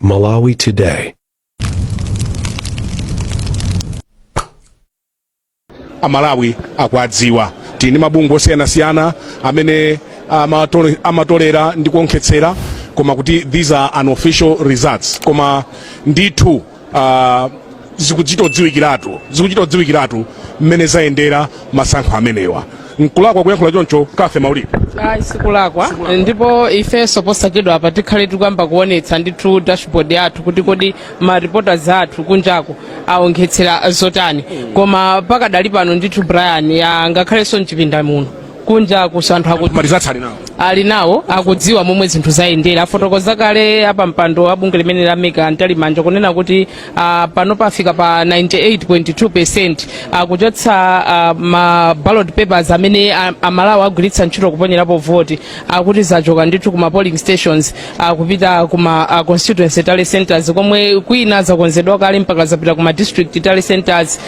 Malawi Today. Malawi akwadziwa tini mabungwe osiyanasiyana amene amatolera ndi kuonkhetsera koma kuti these are unofficial results koma ndithu zikuchitodziwikiratu mmene zayendera masankho amenewa. Nkulakwa kuyankhula choncho kafe mauliro sikulakwa ndipo ifenso posachedwa apa tikhale tikuyamba kuonetsa ndithu dashboard yathu kuti kodi ma reporters athu kunjako aonkhetsera zotani koma pakadali pano ndithu Brian yangakhalenso mchipinda muno kunja kusanthu ali nawo akudziwa momwe zinthu zayendera afotokoza kale apa mpando abunge limene lameka Ntalimanja kunena kuti pano pafika pa 98.2% akuchotsa ma ballot papers amene amalawi agwiritsa ntchito kuponyerapo voti akuti zachoka ndithu kuma polling stations akupita kuma constituency tally centers komwe kwina zakonzedwa kale mpaka zapita kuma district tally centers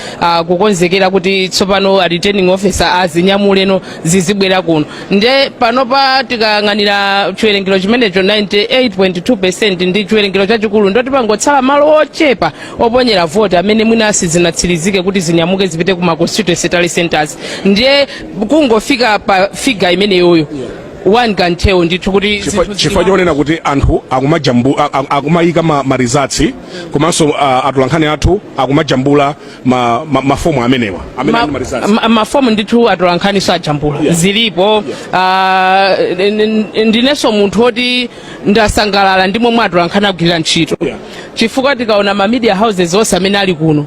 kukonzekera kuti tsopano returning officer azinyamuleno zibwera kuno nde panopa tikang'anira chiwerengero chimenecho 98.2% ndi chiwerengero chachikulu ndoti pangotsala malo ochepa oponyera voti amene mwina sizinatsirizike kuti zinyamuke zipite kuma constituency tally centers ndiye kungofika pa figa imeneyoyo one can tell ndithu kuti chifukwa chonena kuti anthu akumayika ma results komanso atolankhani athu akumajambula mafomu amenewa amene ali ma results mafomu ndithu atolankhani sajambula zilipo ndineso munthu oti ndasangalala ndi momwe atolankhani agwirira ntchito chifukwa tikaona ma media houses onse amene ali kuno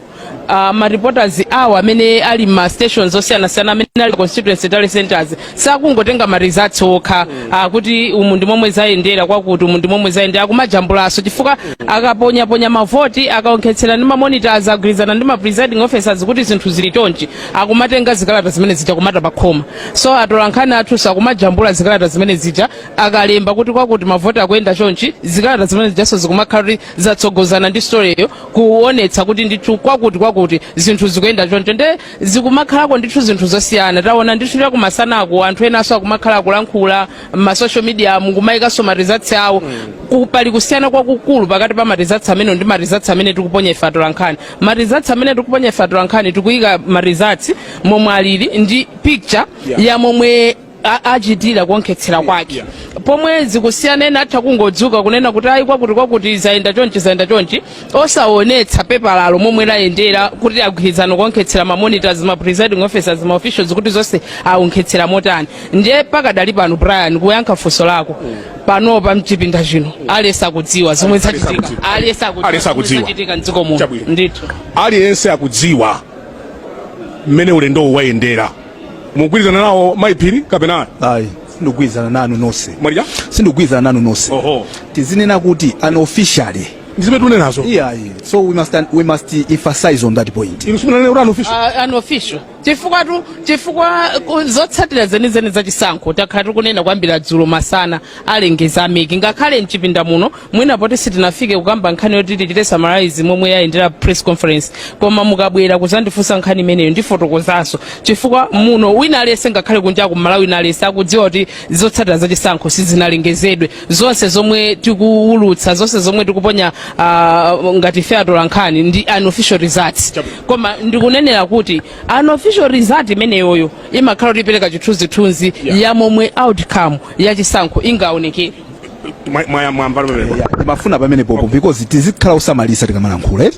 ma reporters awo amene ali ma stations osiyanasiyana amene ali constituency tally centers sakungotenga ma results okha kuti umu ndi momwe zayendera kwakuti umu ndi momwe zayendera kumajambulaso chifukwa akaponya mavoti akaonkhetsera ndi ma monitors agwirizana ndi ma presiding officers kuti zinthu zili chonchi akumatenga zikalata zimene zija kumata pakhoma so atolankhani athu sakumajambula zikalata zimene zija akalemba kuti kwakuti mavoti akuyenda chonchi zikalata zimene zijaso zikumakhala kuti zatsogozana ndi story yo kuonetsa kuti ndithu kwakuti zinthu zikuyenda choncho nde zikumakhalako ndithu zinthu zosiyana taona ndithu ya kumasanako anthu enaso akumakhala kulankhula ma social media mukumayikaso ma results awo pali kusiyana kwakukulu pakati pa ma results amene ndi ma results amene tikuponya ife atolankhani ma results amene tikuponya ife atolankhani tikuyika ma results momwe alili ndi picture ya momwe achitira kuonkhetsera kwake pomwe zikusiyana ena atha kungodzuka kunena kuti ayi kwakuti zayenda chonchi osaonetsa pepa lalo momwe layendera kuti agwirizana kuonkhetsera ma monitors ma presiding officers ma officials kuti zonse aonkhetsera motani ndiye pakadali pano Brian kuyankha funso lako pano pa mchipinda chino aliyense akudziwa zomwe zachitika aliyense akudziwa mdziko muno ndithu aliyense akudziwa mmene ulendo wayendera mugwirizana nawo mayiphiri kapena ayi sindugwirizana nanu nonse Maria sindugwirizana nanu nonse tizinena kuti unofficially ndizime tunenazo so we must emphasize on that point unofficial chifukwa zotsatira zenizeni zachisankho takhala tikunena kwambira dzulo masana alengeza ameki ngakhale mchipinda muno mwina poti sitinafike kukamba nkhani yoti tichite summarize momwe yayendera press conference koma mukabwera kuzandifunsa nkhani imeneyo ndifotokozaso chifukwa muno wina aliyense ngakhale kunja ku Malawi wina aliyense akudziwa kuti zotsatira zachisankho sizinalengezedwe zonse zomwe tikuulutsa zonse zomwe tikuponya ngati ife atolankhani ndi unofficial results koma ndikunenera kuti unofficial result imeneyoyo imakhala kuti ipereka chithunzithunzi ya momwe outcome ya chisankho ingaonekere mafuna pamene popo because tizikhala usamalisa tikamalankhula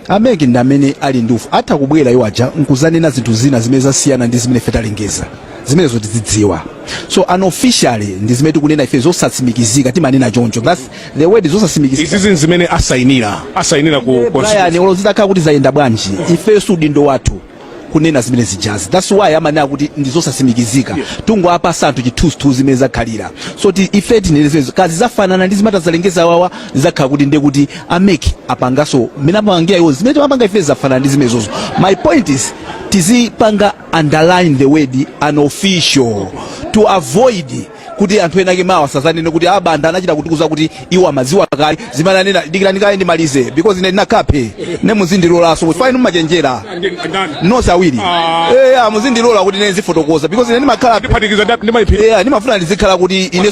ameki ndi amene ali ndufu atha kubwera iwo aja nkuzanena zinthu zina zimene zasiyana ndi zimene ife talengeza zimene zoti tidziwa so unofficially ndi zimene tikunena ife zosatsimikizika timanena choncho that's the word zosatsimikizika izi zimene asayinira ku Brian olozidakhala kuti zayenda bwanji ife sudindo wathu kunena zimene zijazi that's why amanena kuti ndizosatsimikizika tungo apa santhu chithunzithunzi zimene zakhalira so ife tinelezeze kazi zafanana ndi zimata zalengeza wawa zakhala kuti ndiye kuti ameki apangaso mmene apangira iwo zimene amapanga ife zafanana ndi zimenezozo my point is tizipanga underline the word unofficial to avoid kuti anthu ena mawa sazanene kuti Banda anachita kutikuza kuti iwo amaziwa kale zimene anena dikirani kale ndimalize because ine ndinakaphe ne muzindilolanso fine mmachenjera nonse awiri muzindilola kuti ine zifotokoza because ine ndimakhala ndimafuna ndizikhala kuti ine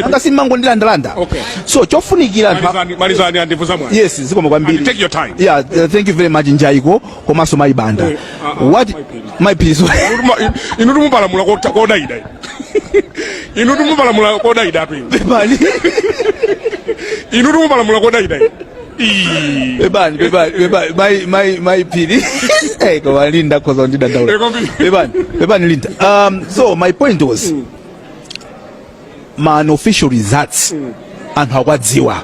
anga simmango ndilandalanda so chofunikira malizani andivuza mwana yes zikoma kwambiri take your time thank you very much Njaiko komanso my Banda what my peace inu tumupalamula kodaida inu tumupalamula kodaida tu bebani inu tumupalamula kodaida bebani my pili ko Linda kozo ndidandaula bebani Linda so my point was man official results anthu akwadziwa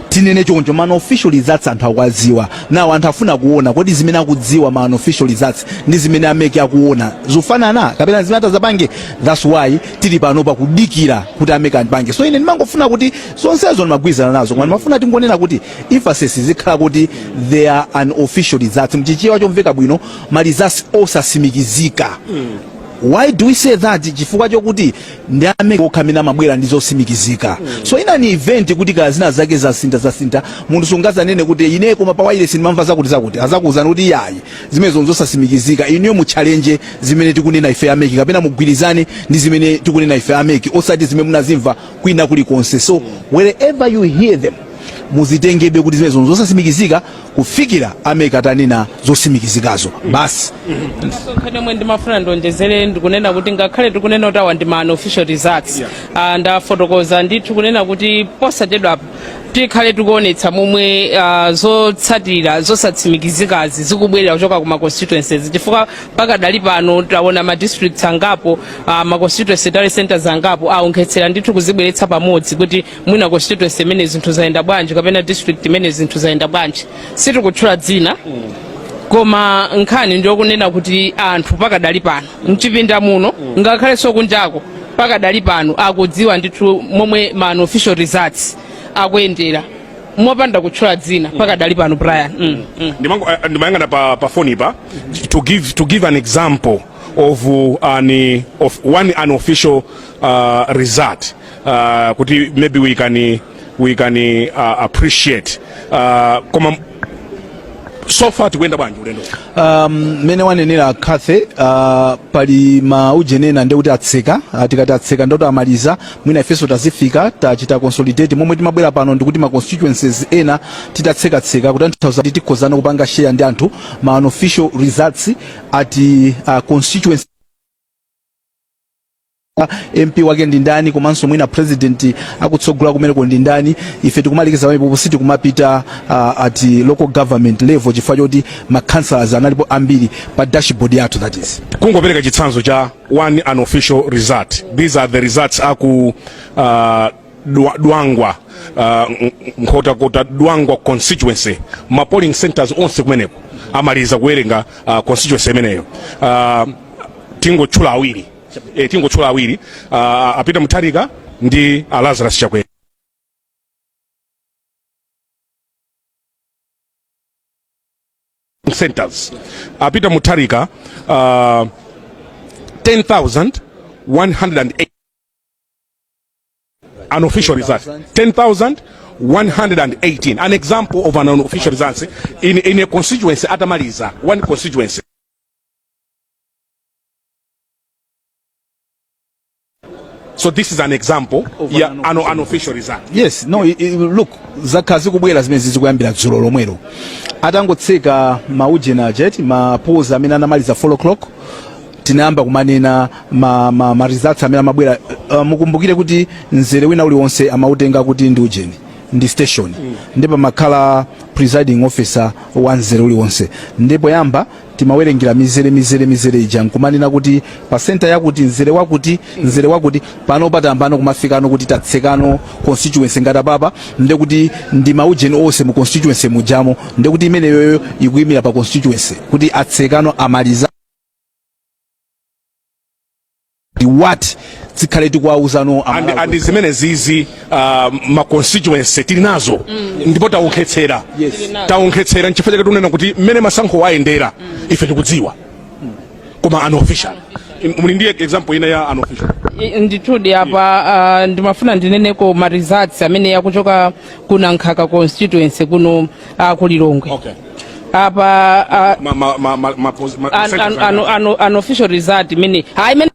tinene choncho man official results anthu akwadziwa nawo anthu afuna kuona kodi zimene akudziwa man official results ndi zimene ameke akuona zofanana kapena zimene atazapange that's why tili pano pakudikira kuti ameke andipange so ine ndimangofuna kuti zonsezo ndimagwizana nazo koma ndimafuna tingonena kuti emphasis zikhala kuti they are an official results mchichewa chomveka bwino ma results osasimikizika why do we say that chifukwa chokuti ndi ameke okhamena mabwera ndizosimikizika so ina ni event kuti kazina zake zasinta munthu sungazanene kuti ine koma pa wireless ndimamva zakuti azakuuzana kuti yayi zimene zosasimikizika iniyo mu challenge zimene tikunena ife ameke kapena mugwirizane ndi zimene tikunena ife ameke osati zimene munazimva kwina kuli konse so wherever you hear them muzitengebe kuti zimene zosasimikizika kufikira ameke atanena zosimikizikazo basi nkhani mwe ndimafuna ndonjezere ndikunena kuti ngakhale tikunena kuti awa ndi man official results ndafotokoza ndithu kunena kuti posachedwa tikhale tikuonetsa momwe zotsatira zosatsimikizikazi zikubwerera kuchoka ku ma constituencies chifukwa pakadali pano taona ma districts angapo ma constituency data centers angapo aonkhetsera ndithu kuzibweretsa pamodzi kuti mwina constituency imene zinthu zayenda bwanji kapena district imene zinthu zayenda bwanji sitikutchula dzina koma nkhani ndiyokunena kuti anthu pakadali pano mchipinda muno ngakhale sokunjako pakadali pano akudziwa ndithu momwe man official results akuyendera mopanda kutchula dzina pakadali pano Brian ndimayangana pa phone pa to give an example of one unofficial result kuti maybe we can appreciate koma so far tikuenda bwanji ulendo mene wanenera Kathe pali maujenena ndi kuti atseka tikati atseka ndoti amaliza mwina ifeso tazifika tachita consolidate momwe timabwera pano ndikuti ma constituencies ena titatseka kuti anthu tikozana kupanga share ndi anthu ma unofficial results ati constituency MP wake ndi ndani komanso mwina president akutsogola kumeneko ndi ndani ife tikumalikiza pamene siti kumapita at local government level chifukwa choti ma councillors analipo ambiri pa dashboard yathu that is kungopereka chitsanzo cha one unofficial result these are the results aku Dwangwa nkota Dwangwa constituency ma polling centers onse kumeneko amaliza kuwerenga constituency imeneyo tingochula awiri apita Mutharika ndi Lazarus Chakwera centers apita Mutharika 10,108 unofficial results 10,118 an example of an unofficial results in a constituency atamaliza one constituency. So this is an example of an unofficial result. Yes, no, look, zakazi kubwera zimene zikuyambira dzulo lomwero. Atangotseka maujena jet, mapoza amene anamaliza 4 o'clock. Tinayamba kumanena ma results amene amabwera mukumbukire kuti nzere wina uliwonse amautenga kuti ndi ujeni ndi station ndipo makhala presiding officer wanzere uliwonse ndipo yamba timawerengera mizere ija nkumanena kuti pa center yakuti nzere wakuti pano patambano kumafikano kuti tatsekano constituency ngata papa ndekuti ndi maujeni onse mu constituency mujamo ndekuti imene yoyo ikuyimira pa constituency kuti atsekano amaliza what tikhale tikuwauzano and zimene zizi ma constituency tili nazo ndipo taonkhetsera nchifukwa chake tunena kuti mmene masankho wayendera ife tikudziwa koma unofficial muli ndi example ina ya unofficial ndithudi apa ndimafuna ndineneko ma results amene yakuchoka kuna Nkhaka constituency kuno kulilongwe. Okay. Apa unofficial result imene hayi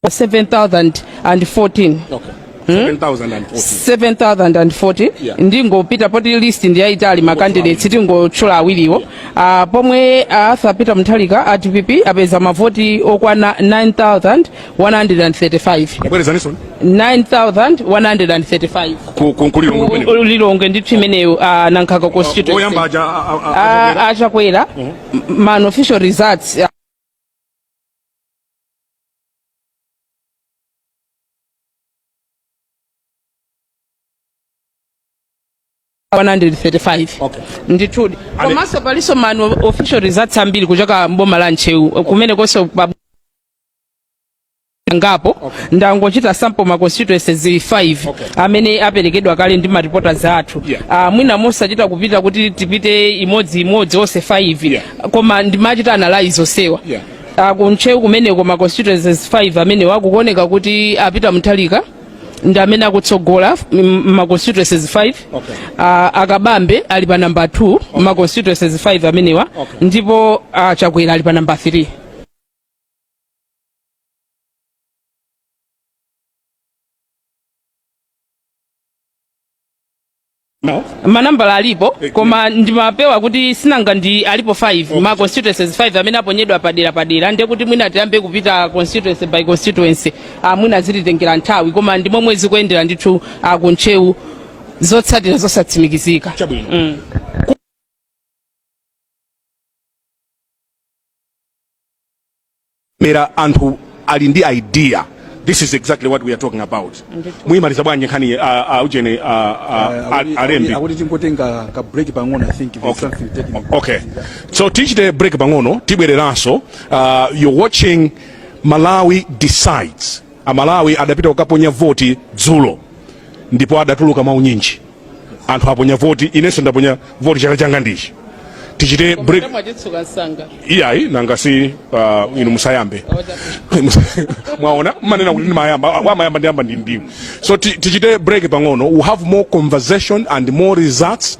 7,014. Okay. 7,014. 7,014. Yeah. Ndingopita poti list ndi yaitali ma candidates tingotchula awiriwo. Pomwe Arthur Peter Muthalika a DPP apeza mavoti okwana 9,135. Bwerezaniso 9,135. Kulilongwe ndithu imeneyo na Nkhaka constituency. Oyamba achakwera ma official results 135. Okay. Ndithudi. Komanso paliso mano official results ambiri kuchoka mboma la Nchewu kumene konso ngapo. Okay. Ndangochita sample ma constituencies 5. Okay. Amene aperekedwa kale ndi ma reporters athu. Yeah. Mwina mosachita kupita kuti tipite imodzi onse 5. Yeah. Koma ndimachita analyze osewa. Yeah. Kunchewu kumene koma constituencies 5 amene wakuoneka kuti apita Muthalika ndamene akutsogola ma constituencies 5. Okay. Akabambe ali pa number 2. Okay. Ma constituencies 5 amenewa. Okay. Ndipo Chakwera ali pa number 3. No. Manambala alipo koma ndimapewa kuti sinanga ndi alipo 5. Okay. Ma constituencies 5 amene aponyedwa padera ndiye kuti mwina tiyambe kupita constituency by constituency mwina zititengera nthawi koma ndimwe mwezi kuyendera ndithu kunchewu zotsatira zosatsimikizika. Chabwino. Mera anthu ali ndi idea. This is exactly what we are talking about. Muyimaliza bwanji nkhani ujene alembi. Akuti tingotenga ka break pang'ono, I think there's something technical. Okay. So tichite break pang'ono tibwereranso. You're watching Malawi Decides. Malawi adapita kukaponya voti dzulo. Ndipo adatuluka maunyinji. Anthu aponya voti, inenso ndaponya voti chaka changa ndichi. Tichite break. Iyayi nangasi inu musayambe. Mwaona manena kuti mayamba ndiyamba ndi. So tichite break pang'ono. We have more conversation and more results